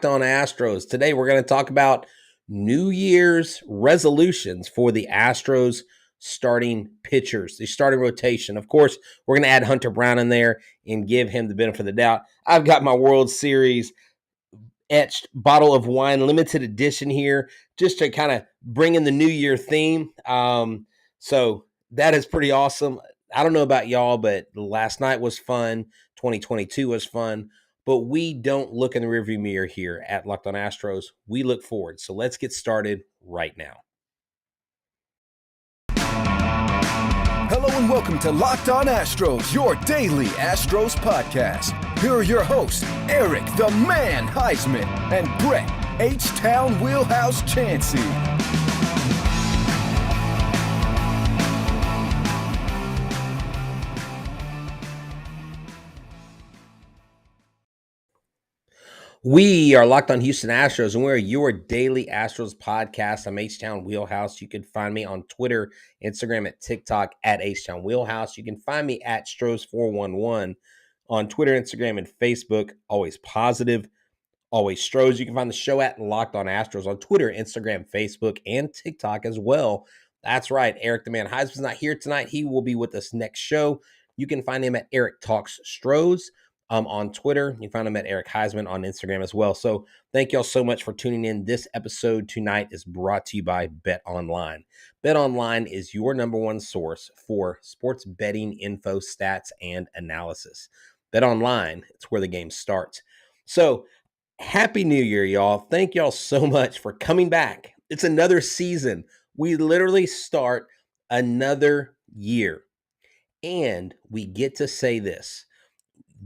On Astros. Today we're going to talk about New Year's resolutions for the Astros starting pitchers, the starting rotation. Of course, we're going to add Hunter Brown in there and give him the benefit of the doubt. I've got my World Series etched bottle of wine limited edition here just to kind of bring in the New Year theme. So that is pretty awesome. I don't know about y'all, but last night was fun. 2022 was fun. But we don't look in the rearview mirror here at Locked On Astros. We look forward. So let's get started right now. Hello and welcome to Locked On Astros, your daily Astros podcast. Here are your hosts, Eric the Man Huysman and Brett Htown Wheelhouse Chancey. We are Locked On Houston Astros, and we're your daily Astros podcast. I'm Htown Wheelhouse. You can find me on Twitter, Instagram, at TikTok at Htown Wheelhouse. You can find me at Stros411 on Twitter, Instagram, and Facebook. Always positive, always Stros. You can find the show at Locked On Astros on Twitter, Instagram, Facebook, and TikTok as well. That's right. Eric the Man Huysman's not here tonight. He will be with us next show. You can find him at Eric Talks Stros. On Twitter. You find him at Eric Huysman on Instagram as well. So thank y'all so much for tuning in. This episode tonight is brought to you by Bet Online. Bet Online is your number one source for sports betting info, stats, and analysis. Bet Online, it's where the game starts. So Happy New Year, y'all. Thank y'all so much for coming back. It's another season. We literally start another year. And we get to say this.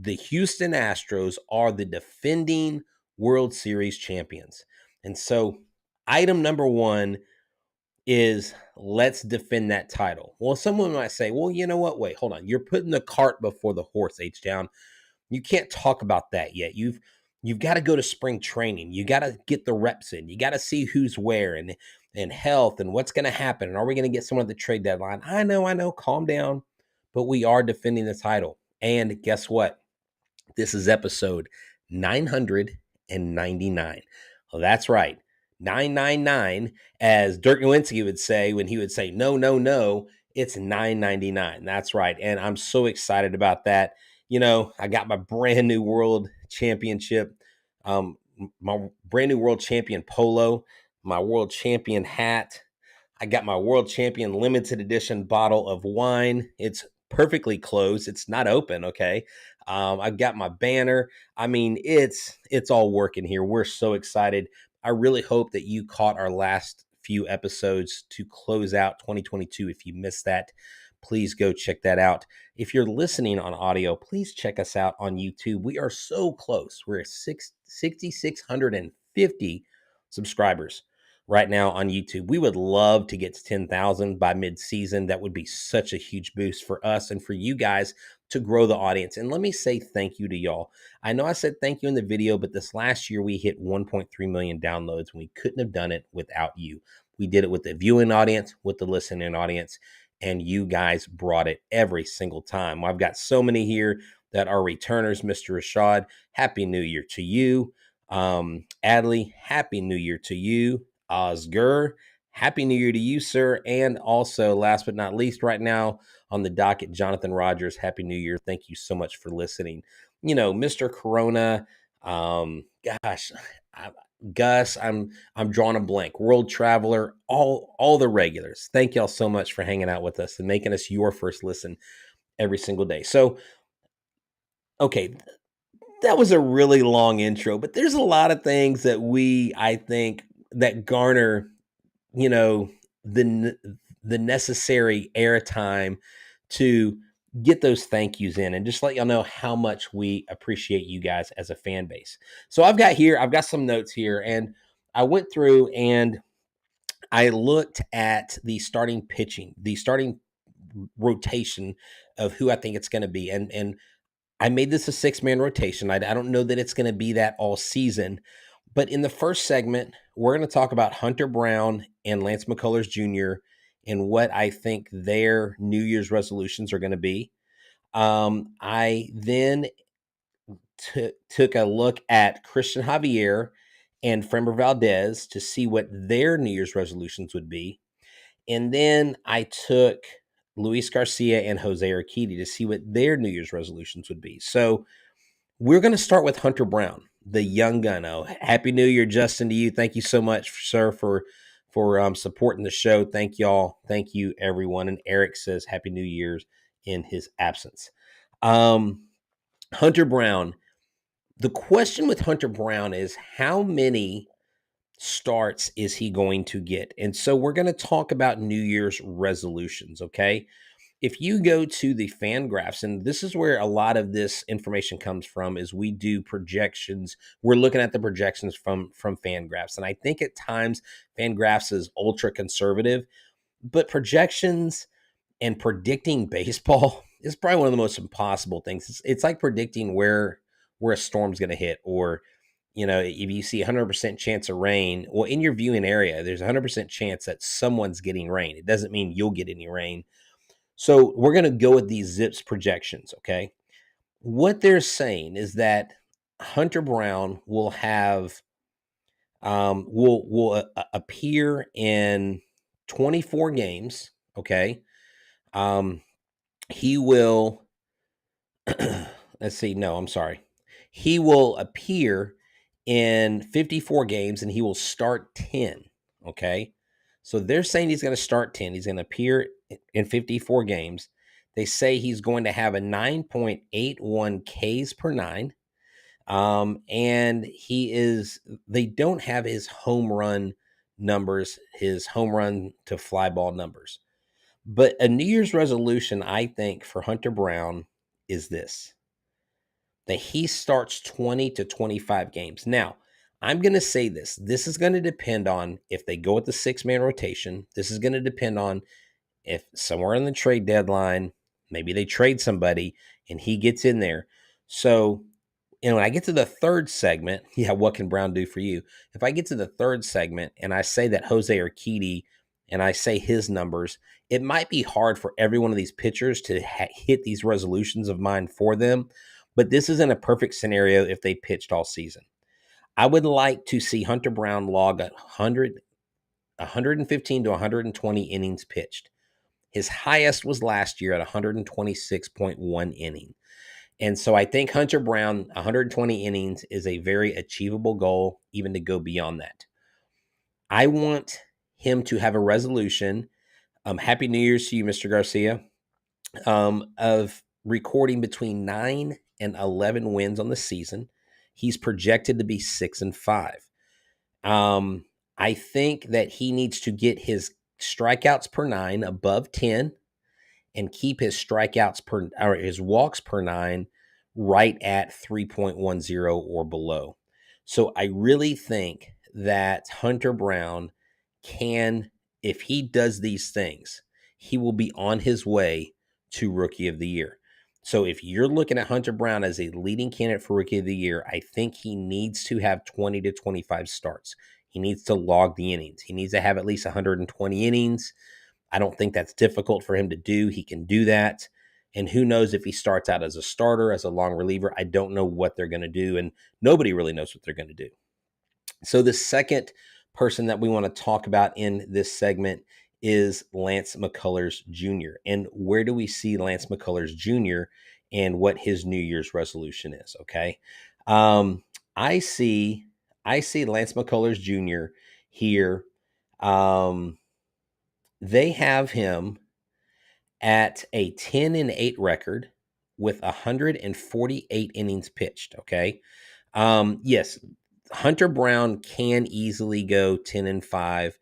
The Houston Astros are the defending World Series champions. And so item number one is let's defend that title. Well, someone might say, well, you know what? Wait, hold on. You're putting the cart before the horse, Htown. You can't talk about that yet. You've got to go to spring training. You got to get the reps in. You got to see who's where and health and what's going to happen. And are we going to get someone at the trade deadline? I know. Calm down. But we are defending the title. And guess what? This is episode 999. Well, that's right. 999, as Dirk Nowitzki would say when he would say, no, it's 999. That's right. And I'm so excited about that. You know, I got my brand new world championship, my brand new world champion polo, my world champion hat. I got my world champion limited edition bottle of wine. It's perfectly closed. It's not open. Okay. I've got my banner. I mean, it's all working here. We're so excited. I really hope that you caught our last few episodes to close out 2022. If you missed that, please go check that out. If you're listening on audio, please check us out on YouTube. We are so close. We're at 6,650 subscribers right now on YouTube. We would love to get to 10,000 by mid-season. That would be such a huge boost for us and for you guys to grow the audience. And let me say thank you to y'all. I know I said thank you in the video, but this last year we hit 1.3 million downloads, and we couldn't have done it without you. We did it with the viewing audience, with the listening audience, and you guys brought it every single time. I've got so many here that are returners. Mr. Rashad, Happy New Year to you. Adley, Happy New Year to you. Osgur, Happy New Year to you, sir. And also, last but not least, right now on the docket, Jonathan Rogers, Happy New Year. Thank you so much for listening. You know, Mr. Corona, Gus, I'm drawing a blank. World Traveler, all the regulars. Thank y'all so much for hanging out with us and making us your first listen every single day. So, okay, that was a really long intro, but there's a lot of things that I think, that garner, you know, the necessary airtime to get those thank yous in and just let y'all know how much we appreciate you guys as a fan base. So I've got some notes here, and I went through and I looked at the starting pitching, the starting rotation of who I think it's going to be. And I made this a 6-man rotation. I don't know that it's going to be that all season. But in the first segment, we're going to talk about Hunter Brown and Lance McCullers Jr. and what I think their New Year's resolutions are going to be. I then took a look at Christian Javier and Framber Valdez to see what their New Year's resolutions would be. And then I took Luis Garcia and Jose Urquidy to see what their New Year's resolutions would be. So we're going to start with Hunter Brown, the young gun. Oh, Happy New Year, Justin, to you. Thank you so much, sir, for supporting the show. Thank y'all. Thank you, everyone. And Eric says Happy New Year's in his absence. Hunter Brown. The question with Hunter Brown is how many starts is he going to get? And so we're going to talk about New Year's resolutions, okay? If you go to the fan graphs, and this is where a lot of this information comes from, is we do projections. We're looking at the projections from fan graphs. And I think at times fan graphs is ultra conservative, but projections and predicting baseball is probably one of the most impossible things. It's like predicting where a storm's going to hit, or if you see 100% chance of rain, well, in your viewing area, there's a 100% chance that someone's getting rain. It doesn't mean you'll get any rain. So we're going to go with these Zips projections, okay? What they're saying is that Hunter Brown will have will appear in 24 games, okay? He will let's see, no, I'm sorry. He will appear in 54 games and he will start 10, okay? So they're saying he's going to start 10. He's going to appear in 54 games. They say he's going to have a 9.81 Ks per nine. And they don't have his home run numbers, his home run to fly ball numbers. But a New Year's resolution, I think, for Hunter Brown is this: that he starts 20 to 25 games. Now, I'm going to say this. This is going to depend on if they go with the 6-man rotation. This is going to depend on if somewhere in the trade deadline, maybe they trade somebody and he gets in there. So, when I get to the third segment, what can Brown do for you? If I get to the third segment and I say that Jose Urquidy and I say his numbers, it might be hard for every one of these pitchers to hit these resolutions of mine for them. But this isn't a perfect scenario if they pitched all season. I would like to see Hunter Brown log 115 to 120 innings pitched. His highest was last year at 126.1 inning. And so I think Hunter Brown, 120 innings is a very achievable goal, even to go beyond that. I want him to have a resolution. Happy New Year's to you, Mr. Garcia, of recording between 9 and 11 wins on the season. He's projected to be 6-5. I think that he needs to get his strikeouts per nine above 10 and keep his his walks per nine right at 3.10 or below. So I really think that Hunter Brown can, if he does these things, he will be on his way to Rookie of the Year. So if you're looking at Hunter Brown as a leading candidate for Rookie of the Year, I think he needs to have 20 to 25 starts. He needs to log the innings. He needs to have at least 120 innings. I don't think that's difficult for him to do. He can do that. And who knows if he starts out as a starter, as a long reliever. I don't know what they're going to do, and nobody really knows what they're going to do. So the second person that we want to talk about in this segment is Lance McCullers Jr. And where do we see Lance McCullers Jr. and what his New Year's resolution is? Okay. I see Lance McCullers Jr. here. They have him at a 10-8 record with 148 innings pitched. Okay. Yes, Hunter Brown can easily go 10-5,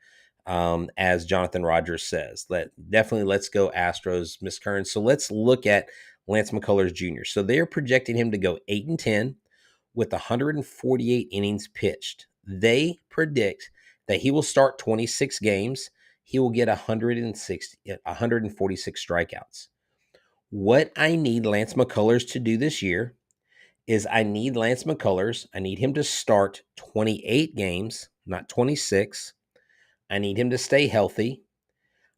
as Jonathan Rogers says. Let's go Astros, Miss Kern. So let's look at Lance McCullers Jr. So they're projecting him to go 8-10 with 148 innings pitched. They predict that he will start 26 games. He will get 146 strikeouts. What I need Lance McCullers to do this year is I need him to start 28 games, not 26. I need him to stay healthy.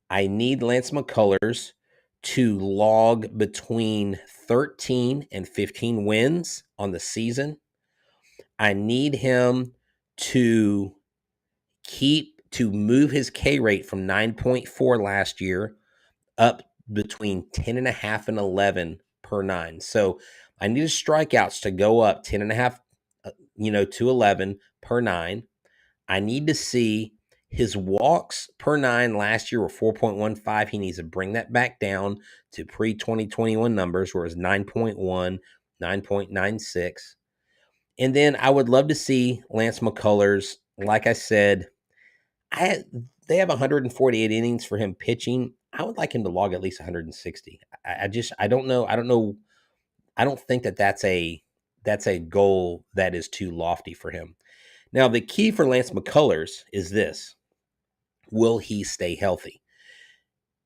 I need Lance McCullers to log between 13 and 15 wins on the season. I need him to move his K rate from 9.4 last year up between 10.5 and 11 per nine. So I need his strikeouts to go up 10.5, to 11 per nine. I need to see his walks per nine last year were 4.15. He needs to bring that back down to pre-2021 numbers, where it was 9.1, 9.96. And then I would love to see Lance McCullers. Like I said, they have 148 innings for him pitching. I would like him to log at least 160. I don't know. I don't think that's a goal that is too lofty for him. Now, the key for Lance McCullers is this: will he stay healthy?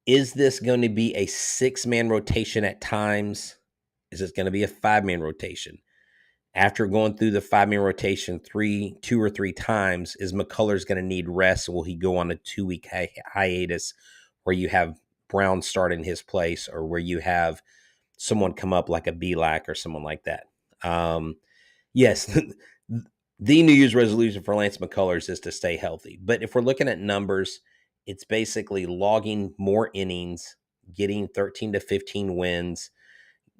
Is this going to be a 6-man rotation at times? Is this going to be a 5-man rotation? After going through the 5-man rotation 2 or 3 times, is McCullers going to need rest? Will he go on a 2-week hiatus where you have Brown start in his place, or where you have someone come up like a Belak or someone like that? Yes, the New Year's resolution for Lance McCullers is to stay healthy. But if we're looking at numbers, it's basically logging more innings, getting 13 to 15 wins,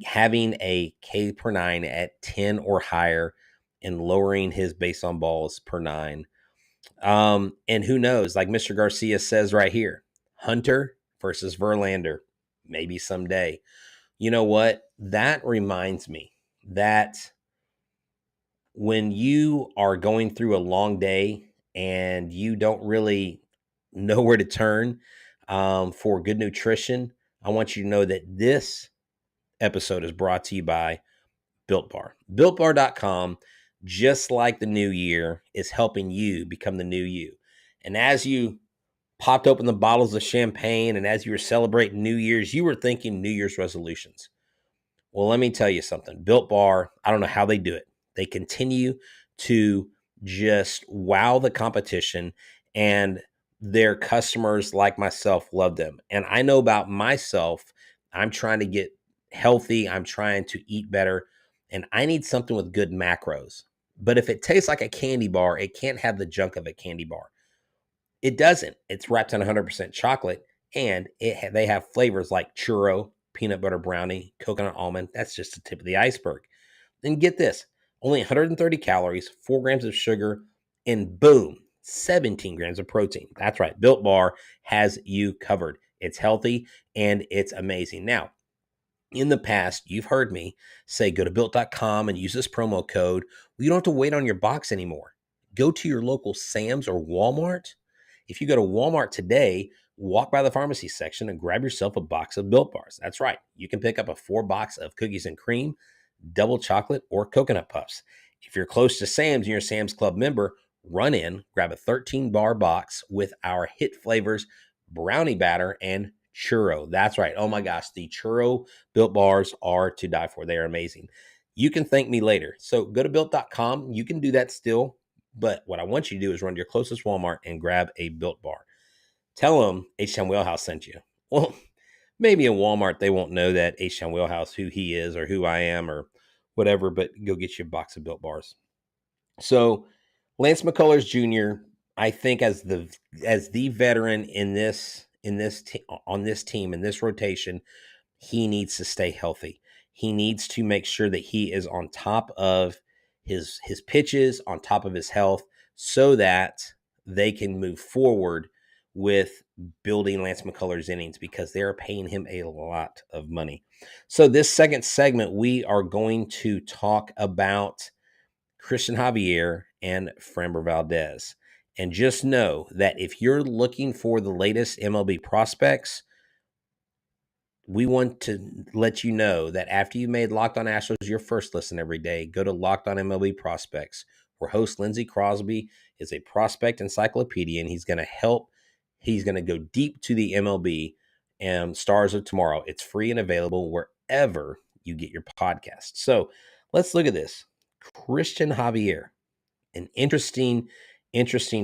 having a K per nine at 10 or higher, and lowering his base on balls per nine. And who knows, like Mr. Garcia says right here, Hunter versus Verlander, maybe someday. You know what? That reminds me that when you are going through a long day and you don't really know where to turn for good nutrition, I want you to know that this episode is brought to you by Built Bar. BuiltBar.com, just like the new year, is helping you become the new you. And as you popped open the bottles of champagne and as you were celebrating New Year's, you were thinking New Year's resolutions. Well, let me tell you something. Built Bar, I don't know how they do it. They continue to just wow the competition, and their customers like myself love them. And I know about myself, I'm trying to get healthy. I'm trying to eat better, and I need something with good macros. But if it tastes like a candy bar, it can't have the junk of a candy bar. It doesn't. It's wrapped in 100% chocolate, and they have flavors like churro, peanut butter brownie, coconut almond. That's just the tip of the iceberg. Then get this, only 130 calories, 4 grams of sugar, and boom, 17 grams of protein. That's right. Built Bar has you covered. It's healthy and it's amazing. Now, in the past, you've heard me say go to built.com and use this promo code. You don't have to wait on your box anymore. Go to your local Sam's or Walmart. If you go to Walmart today, walk by the pharmacy section and grab yourself a box of Built Bars. That's right. You can pick up a 4 box of cookies and cream, double chocolate, or coconut puffs. If you're close to Sam's and you're a Sam's Club member, run in, grab a 13-bar box with our hit flavors, brownie batter, and churro. That's right. Oh my gosh, the churro Built Bars are to die for. They are amazing. You can thank me later. So go to built.com. You can do that still. But what I want you to do is run to your closest Walmart and grab a Built Bar. Tell them Htown Wheelhouse sent you. Well, maybe in Walmart, they won't know that Htown Wheelhouse, who he is or who I am or whatever, but go get you a box of Built Bars. So Lance McCullers Jr., I think as the veteran on this team, in this rotation, he needs to stay healthy. He needs to make sure that he is on top of his pitches, on top of his health, so that they can move forward with building Lance McCullers innings, because they're paying him a lot of money. So this second segment, we are going to talk about Christian Javier and Framber Valdez. And just know that if you're looking for the latest MLB prospects, we want to let you know that after you made Locked On Astros your first listen every day, go to Locked On MLB Prospects, where host Lindsey Crosby is a prospect encyclopedia, and he's going to help. He's going to go deep to the MLB and stars of tomorrow. It's free and available wherever you get your podcast. So let's look at this. Christian Javier, an interesting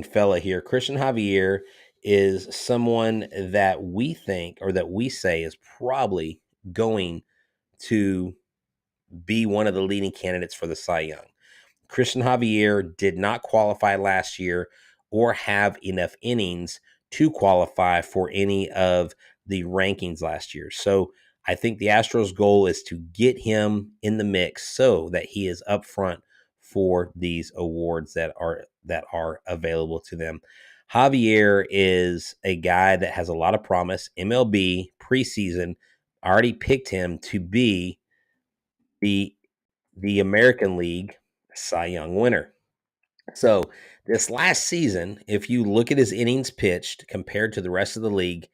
fella here. Christian Javier is someone that we think, or that we say, is probably going to be one of the leading candidates for the Cy Young. Christian Javier did not qualify last year or have enough innings to qualify for any of the rankings last year. So I think the Astros' goal is to get him in the mix so that he is up front for these awards that are available to them. Javier is a guy that has a lot of promise. MLB preseason already picked him to be the American League Cy Young winner. So this last season, if you look at his innings pitched compared to the rest of the league,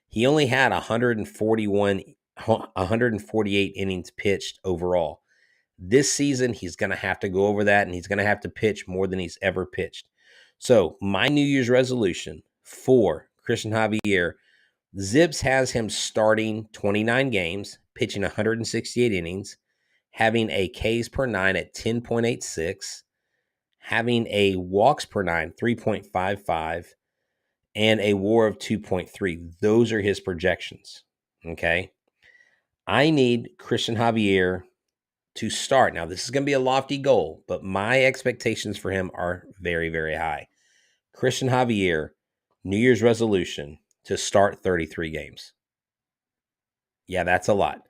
he only had 148 innings pitched overall. This season, he's going to have to go over that, and he's going to have to pitch more than he's ever pitched. So my New Year's resolution for Christian Javier, Zips has him starting 29 games, pitching 168 innings, having a Ks per nine at 10.86, having a walks per nine, 3.55, and a WAR of 2.3. Those are his projections. Okay. I need Christian Javier to start. Now, this is going to be a lofty goal, but my expectations for him are very, very high. Christian Javier, New Year's resolution to start 33 games. Yeah, that's a lot.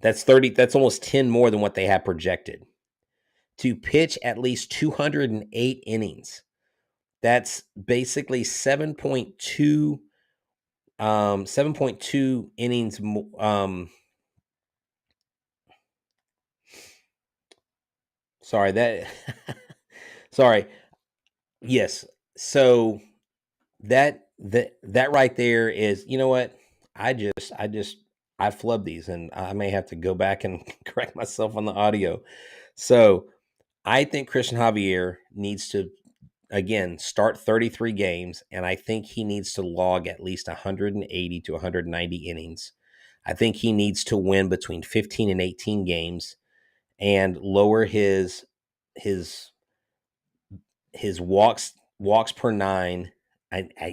That's 30. That's almost 10 more than what they have projected. To pitch at least 208 innings. That's basically 7.2 innings. Sorry, that sorry. Yes. So that right there is, you know what? I flubbed these, and I may have to go back and correct myself on the audio. So I think Christian Javier needs to, again, start 33 games, and I think he needs to log at least 180 to 190 innings. I think he needs to win between 15 and 18 games and lower his walks per nine.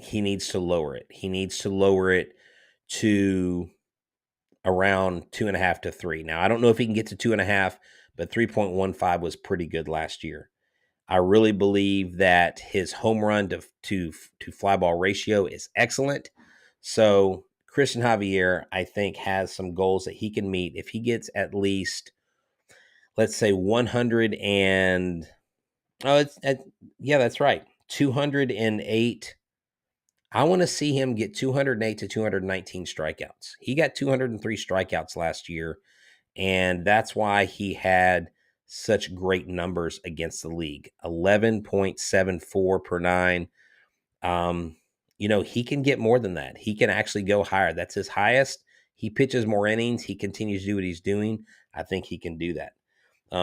He needs to lower it. He needs to lower it to around 2.5 to 3. Now, I don't know if he can get to 2.5, but 3.15 was pretty good last year. I really believe that his home run to fly ball ratio is excellent. So Christian Javier, I think, has some goals that he can meet. If he gets at least, let's say, 100 and, yeah, that's right, 208. I want to see him get 208 to 219 strikeouts. He got 203 strikeouts last year, and that's why he had such great numbers against the league. 11.74 per nine. He can get more than that. He can actually go higher. That's his highest. He pitches more innings. He continues to do what he's doing. I think he can do that.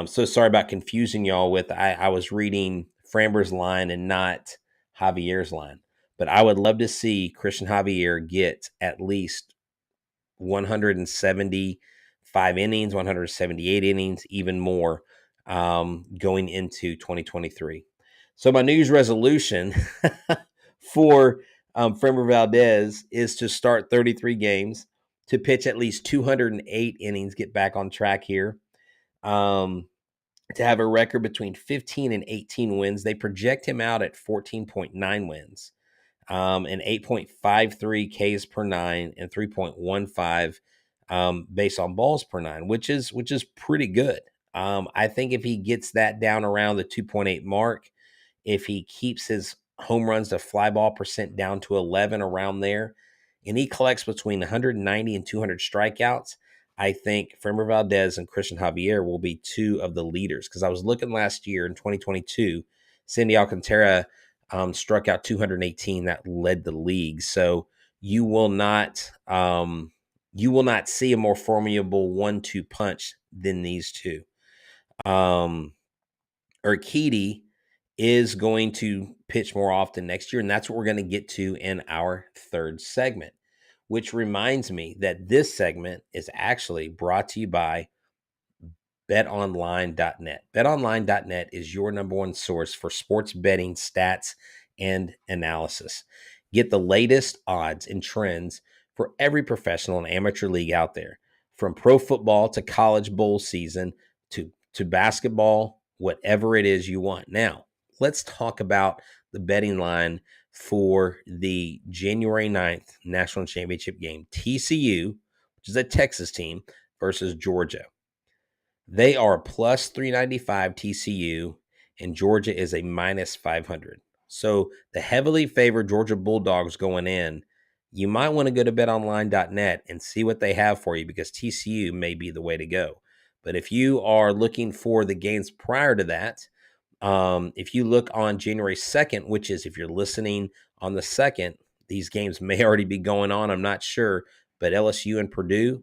So sorry about confusing y'all with, I was reading Framber's line and not Javier's line. But I would love to see Christian Javier get at least 175 innings, 178 innings, even more going into 2023. So my New Year's resolution for Framber Valdez is to start 33 games, to pitch at least 208 innings, get back on track here, to have a record between 15 and 18 wins. They project him out at 14.9 wins. And 8.53 Ks per nine and 3.15 based on balls per nine, which is pretty good. I think if he gets that down around the 2.8 mark, if he keeps his home runs to fly ball percent down to 11 around there, and he collects between 190 and 200 strikeouts, I think Framber Valdez and Christian Javier will be two of the leaders. Because I was looking last year in 2022, Sandy Alcantara struck out 218. That led the league. So you will not see a more formidable 1-2 punch than these two. Urquidy is going to pitch more often next year, and that's what we're going to get to in our third segment, which reminds me that this segment is actually brought to you by betonline.net. Betonline.net is your number one source for sports betting stats and analysis. Get the latest odds and trends for every professional and amateur league out there, from pro football to college bowl season to basketball, whatever it is you want. Now, let's talk about the betting line for the January 9th National Championship game. TCU, which is a Texas team, versus Georgia. They are plus 395 TCU, and Georgia is a minus 500. So the heavily favored Georgia Bulldogs going in, you might want to go to betonline.net and see what they have for you, because TCU may be the way to go. But if you are looking for the games prior to that, if you look on January 2nd, which is if you're listening on the 2nd, these games may already be going on. I'm not sure. But LSU and Purdue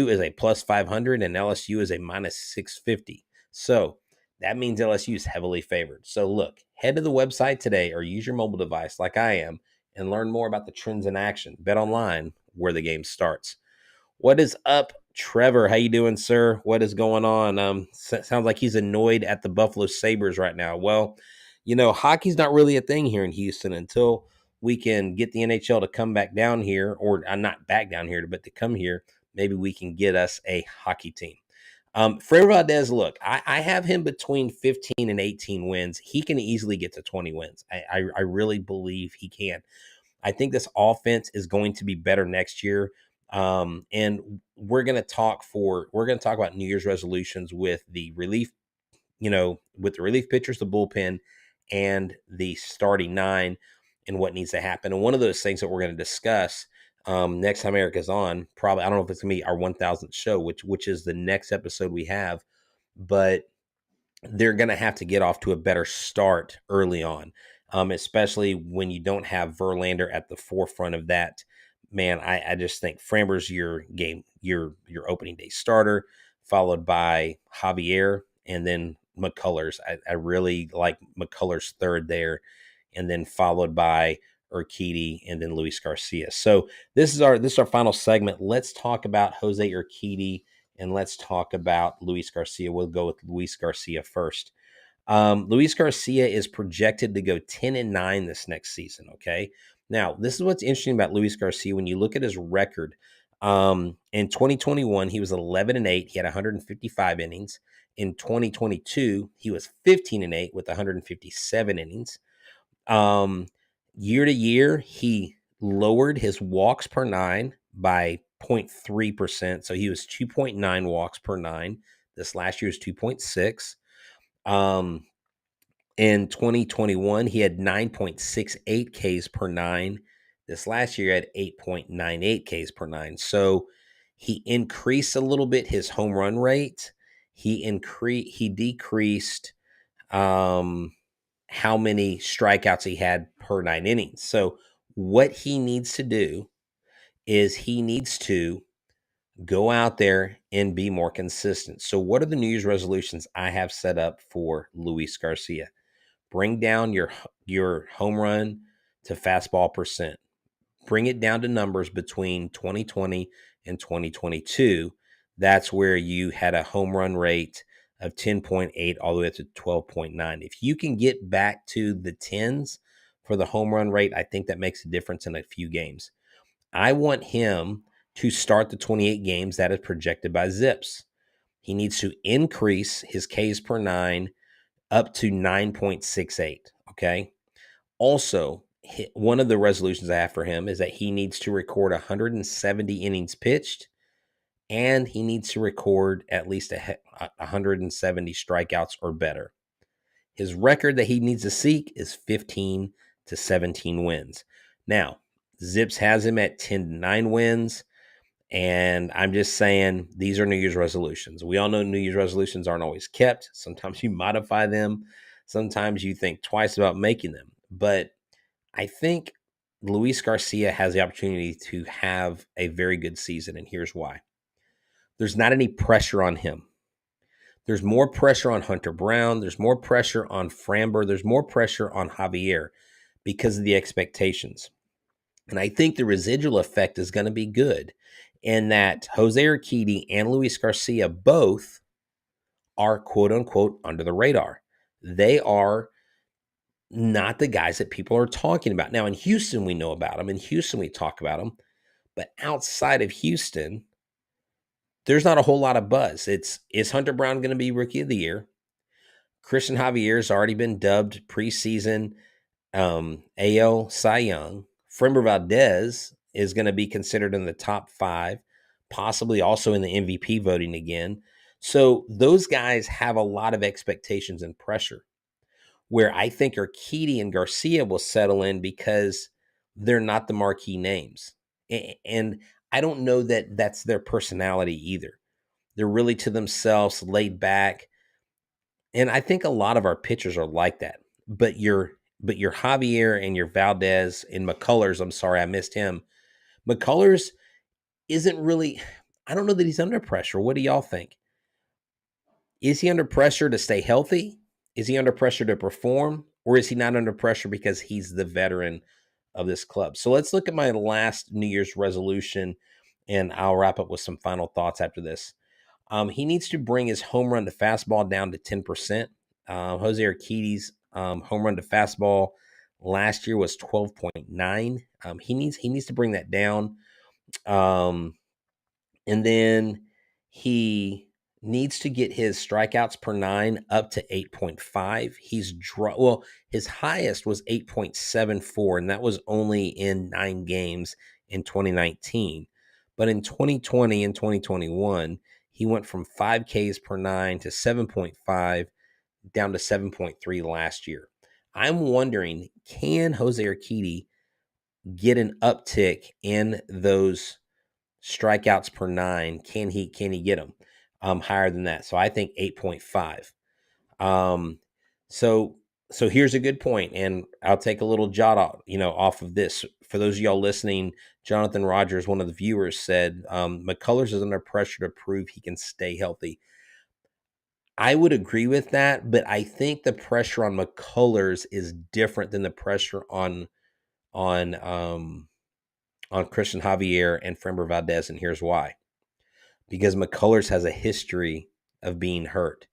is a plus 500 and LSU is a minus 650. So that means LSU is heavily favored. So look, head to the website today or use your mobile device like I am and learn more about the trends in action. Bet online, where the game starts. What is up, Trevor? How you doing, sir? What is going on? Sounds like he's annoyed at the Buffalo Sabres right now. Well, hockey's not really a thing here in Houston until we can get the NHL to come back down here, or not back down here, but to come here. Maybe we can get us a hockey team. Fred Valdez, look, I have him between 15 and 18 wins. He can easily get to 20 wins. I really believe he can. I think this offense is going to be better next year. And we're going to talk about New Year's resolutions with the relief, with the relief pitchers, the bullpen, and the starting nine, and what needs to happen. And one of those things that we're going to discuss next time Eric is on, probably, I don't know if it's going to be our 1000th show, which is the next episode we have, but they're going to have to get off to a better start early on, especially when you don't have Verlander at the forefront of that. Man, I just think Framber's your opening day starter, followed by Javier, and then McCullers. I really like McCullers third there, and then followed by Urquidy, and then Luis Garcia. So this is our final segment. Let's talk about Jose Urquidy, and let's talk about Luis Garcia. We'll go with Luis Garcia first. Luis Garcia is projected to go 10-9 this next season. Okay. Now, this is what's interesting about Luis Garcia. When you look at his record, in 2021, he was 11-8. He had 155 innings. In 2022, he was 15-8 with 157 innings. Year to year, he lowered his walks per nine by 0.3%. So he was 2.9 walks per nine. This last year was 2.6. In 2021, he had 9.68 Ks per nine. This last year had 8.98 Ks per nine. So he increased a little bit his home run rate. He decreased how many strikeouts he had per 9 innings. So what he needs to do is he needs to go out there and be more consistent. So what are the New Year's resolutions I have set up for Luis Garcia? Bring down your home run to fastball percent. Bring it down to numbers between 2020 and 2022. That's where you had a home run rate of 10.8 all the way up to 12.9. If you can get back to the 10s for the home run rate, I think that makes a difference in a few games. I want him to start the 28 games that is projected by Zips. He needs to increase his Ks per nine up to 9.68. Okay. Also, one of the resolutions I have for him is that he needs to record 170 innings pitched, and he needs to record at least 170 strikeouts or better. His record that he needs to seek is 15 to 17 wins. Now, Zips has him at 10-9 wins, and I'm just saying these are New Year's resolutions. We all know New Year's resolutions aren't always kept. Sometimes you modify them. Sometimes you think twice about making them. But I think Luis Garcia has the opportunity to have a very good season, and here's why. There's not any pressure on him. There's more pressure on Hunter Brown. There's more pressure on Framber. There's more pressure on Javier because of the expectations. And I think the residual effect is going to be good in that Jose Urquidy and Luis Garcia both are quote unquote under the radar. They are not the guys that people are talking about. Now in Houston, we know about them. In Houston, we talk about them. But outside of Houston, there's not a whole lot of buzz. Is Hunter Brown going to be Rookie of the Year? Christian Javier has already been dubbed preseason AL Cy Young. Framber Valdez is going to be considered in the top 5, possibly also in the MVP voting again. So those guys have a lot of expectations and pressure. Where I think Urquidy and Garcia will settle in because they're not the marquee names. And I don't know that that's their personality either. They're really to themselves, laid back. And I think a lot of our pitchers are like that. But your Javier and your Valdez and McCullers, I'm sorry, I missed him. McCullers isn't really, I don't know that he's under pressure. What do y'all think? Is he under pressure to stay healthy? Is he under pressure to perform? Or is he not under pressure because he's the veteran of this club? So let's look at my last New Year's resolution, and I'll wrap up with some final thoughts after this. He needs to bring his home run to fastball down to 10%. Jose Urquidy's home run to fastball last year was 12.9. He needs to bring that down. And then he needs to get his strikeouts per 9 up to 8.5. His highest was 8.74, and that was only in 9 games in 2019. But in 2020 and 2021, he went from 5 Ks per 9 to 7.5 down to 7.3 last year. I'm wondering, can Jose Urquidy get an uptick in those strikeouts per 9? Can he get them higher than that? So I think 8.5. So here's a good point, and I'll take a little jot off of this. For those of y'all listening, Jonathan Rogers, one of the viewers, said McCullers is under pressure to prove he can stay healthy. I would agree with that, but I think the pressure on McCullers is different than the pressure on Christian Javier and Framber Valdez, and here's why. Because McCullers has a history of being hurt.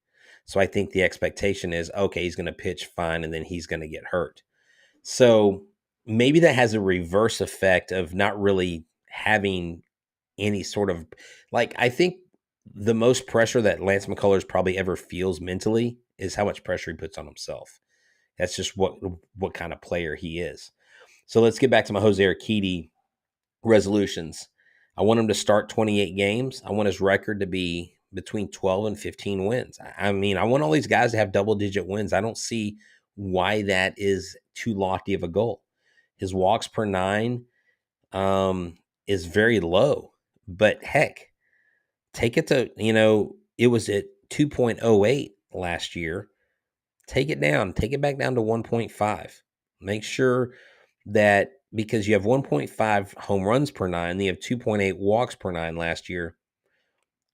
So I think the expectation is, okay, he's going to pitch fine and then he's going to get hurt. So maybe that has a reverse effect of not really having any sort of, like, I think the most pressure that Lance McCullers probably ever feels mentally is how much pressure he puts on himself. That's just what kind of player he is. So let's get back to my Jose Urquidy resolutions. I want him to start 28 games. I want his record to be between 12 and 15 wins. I mean, I want all these guys to have double-digit wins. I don't see why that is too lofty of a goal. His walks per 9 is very low, but heck, take it to, it was at 2.08 last year. Take it down. Take it back down to 1.5. Make sure that, because you have 1.5 home runs per 9, you have 2.8 walks per 9 last year.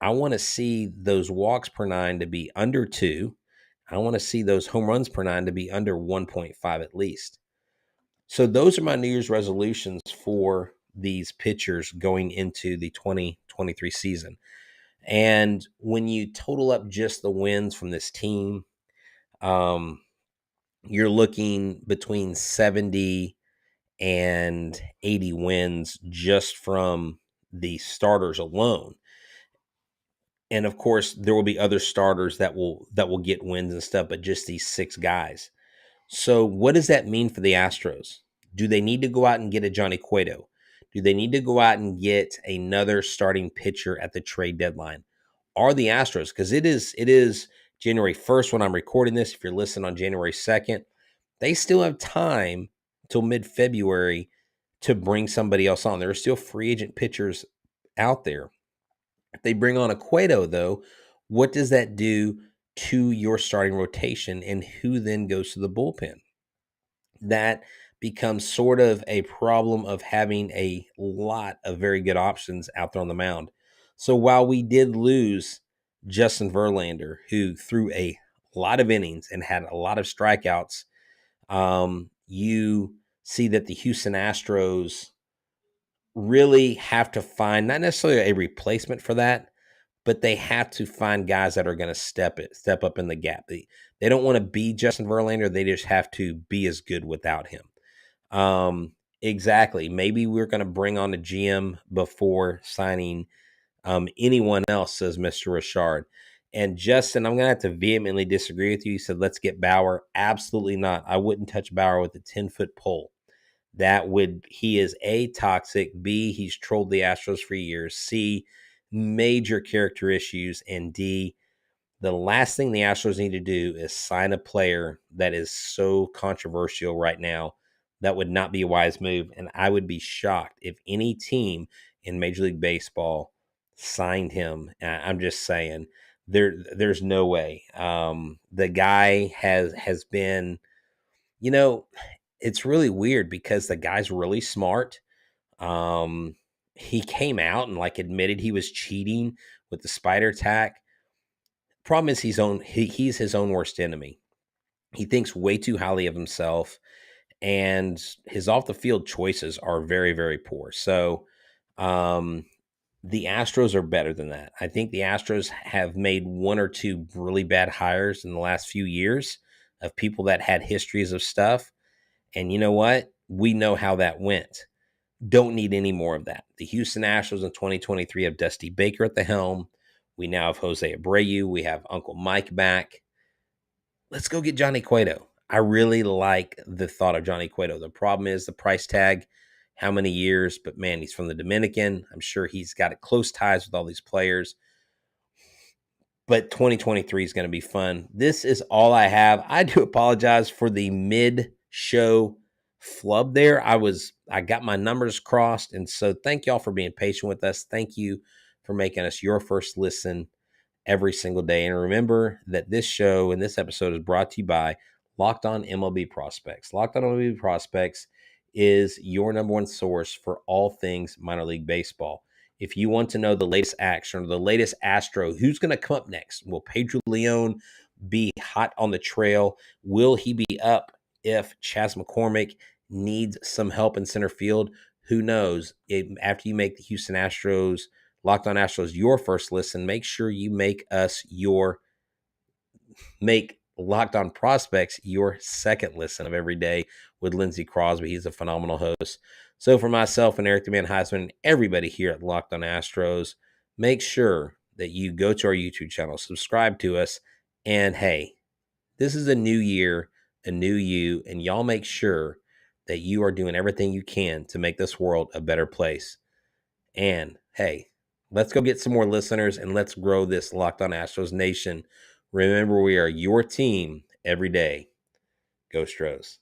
I want to see those walks per 9 to be under 2. I want to see those home runs per 9 to be under 1.5 at least. So those are my New Year's resolutions for these pitchers going into the 2023 season. And when you total up just the wins from this team, you're looking between 70 and 80 wins just from the starters alone. And of course, there will be other starters that will get wins and stuff, but just these 6 guys. So what does that mean for the Astros? Do they need to go out and get a Johnny Cueto? Do they need to go out and get another starting pitcher at the trade deadline? Are the Astros, because it is January 1st when I'm recording this. If you're listening on January 2nd, they still have time till mid-February to bring somebody else on. There are still free agent pitchers out there. If they bring on a Cueto, though, what does that do to your starting rotation, and who then goes to the bullpen? That becomes sort of a problem of having a lot of very good options out there on the mound. So while we did lose Justin Verlander, who threw a lot of innings and had a lot of strikeouts, you see that the Houston Astros really have to find not necessarily a replacement for that, but they have to find guys that are going to step up in the gap. They don't want to be Justin Verlander. They just have to be as good without him. Exactly. Maybe we're going to bring on a GM before signing anyone else, says Mr. Richard. And Justin, I'm going to have to vehemently disagree with you. You said, let's get Bauer. Absolutely not. I wouldn't touch Bauer with a 10-foot pole. He is A, toxic, B, he's trolled the Astros for years, C, major character issues, and D, the last thing the Astros need to do is sign a player that is so controversial right now. That would not be a wise move. And I would be shocked if any team in Major League Baseball signed him. I'm just saying, there's no way. The guy has been, you know, it's really weird because the guy's really smart. He came out and like admitted he was cheating with the spider tack. Problem is he's his own worst enemy. He thinks way too highly of himself, and his off the field choices are very, very poor. So um, the Astros are better than that. I think the Astros have made one or two really bad hires in the last few years of people that had histories of stuff. And you know what? We know how that went. Don't need any more of that. The Houston Astros in 2023 have Dusty Baker at the helm. We now have Jose Abreu. We have Uncle Mike back. Let's go get Johnny Cueto. I really like the thought of Johnny Cueto. The problem is the price tag, how many years, but man, he's from the Dominican. I'm sure he's got close ties with all these players. But 2023 is going to be fun. This is all I have. I do apologize for the mid-show flub there. I got my numbers crossed, and so thank y'all for being patient with us. Thank you for making us your first listen every single day. And remember that this show and this episode is brought to you by Locked On MLB Prospects. Locked On MLB Prospects is your number one source for all things minor league baseball. If you want to know the latest action or the latest Astro, who's going to come up next? Will Pedro Leon be hot on the trail? Will he be up if Chas McCormick needs some help in center field? Who knows? After you make the Houston Astros, Locked On Astros, your first listen, make sure you make Locked On Prospects your second listen of every day with Lindsey Crosby. He's a phenomenal host. So for myself and Eric the Man Huysman and everybody here at Locked On Astros, make sure that you go to our YouTube channel, subscribe to us, and hey, this is a new year, a new you, and y'all make sure that you are doing everything you can to make this world a better place. And hey, let's go get some more listeners and let's grow this Locked On Astros Nation. Remember, we are your team every day. Go Stros.